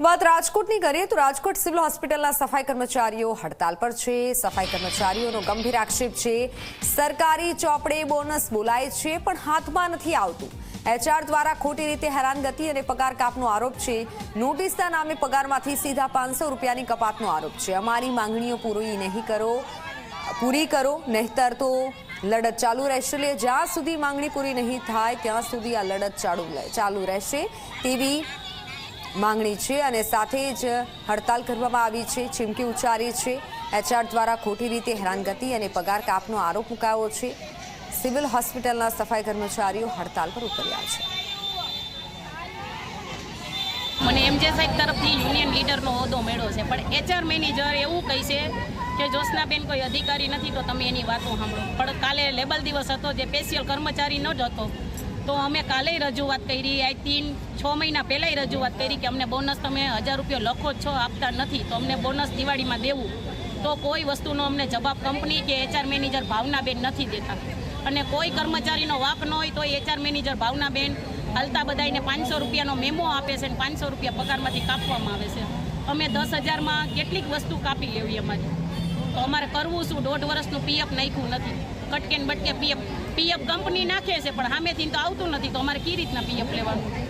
વાત રાજકોટની કરીએ તો રાજકોટ સિવિલ હોસ્પિટલના સફાઈ કર્મચારીઓ હડતાલ પર છે। સફાઈ કર્મચારીઓનો ગંભીર આક્ષેપ છે, સરકારી ચોપડે બોનસ બોલાય છે પણ હાથમાં નથી આવતું। એચઆર દ્વારા ખોટી રીતે હેરાનગતિ અને પગાર કાપનો આરોપ છે। નોટિસના નામે પગારમાંથી સીધા 500 રૂપિયાની કપાતનો આરોપ છે। અમારી માંગણીઓ પૂરી કરો નહીંતર તો લડત ચાલુ રહેશે। જ્યાં સુધી માંગણી પૂરી નહીં થાય ત્યાં સુધી આ લડત ચાલુ રહેશે તેવી માંગણી છે અને સાથે જ હડતાલ કરવામાં આવી છે, ચીમકી ઉચ્ચારી છે। એચઆર દ્વારા ખોટી રીતે હેરાનગતિ અને પગાર કાપનો આરોપ મુકાયો છે। સિવિલ હોસ્પિટલના સફાઈ કર્મચારીઓ હડતાલ પર ઉતર્યા છે। મને એમજે સાહેબ તરફથી યુનિયન લીડરનો હોદ્દો મળ્યો છે, પણ એચઆર મેનેજર એવું કહે છે કે જોશનાબેન કોઈ અધિકારી નથી તો તમે એની વાતો સાંભળો। પણ કાલે લેબલ દિવસ હતો, જે સ્પેશિયલ કર્મચારી ન જ હતો, તો અમે કાલે રજૂઆત કરી। આઈ થિંક 6 મહિના પહેલાં રજૂઆત કરી કે અમને બોનસ તમે 1000 રૂપિયા લખો છો, આપતા નથી, તો અમને બોનસ દિવાળીમાં દેવું। તો કોઈ વસ્તુનો અમને જવાબ કંપની કે એચઆર મેનેજર ભાવનાબેન નથી દેતા, અને કોઈ કર્મચારીનો વાક ન હોય તો એચઆર મેનેજર ભાવનાબેન હાલતા બધાને 500 રૂપિયાનો મેમો આપે છે અને 500 રૂપિયા પગારમાંથી કાપવામાં આવે છે। અમે 10,000માં કેટલીક વસ્તુ કાપી લેવી અમારી, તો અમારે કરવું શું? 1.5 વર્ષનું પીએફ નાખ્યું નથી, કટકે ને બટકે પીએફ કંપની નાખે છે પણ સામેથી તો આવતું નથી, તો અમારે કઈ રીતના પીએફ લેવાનું?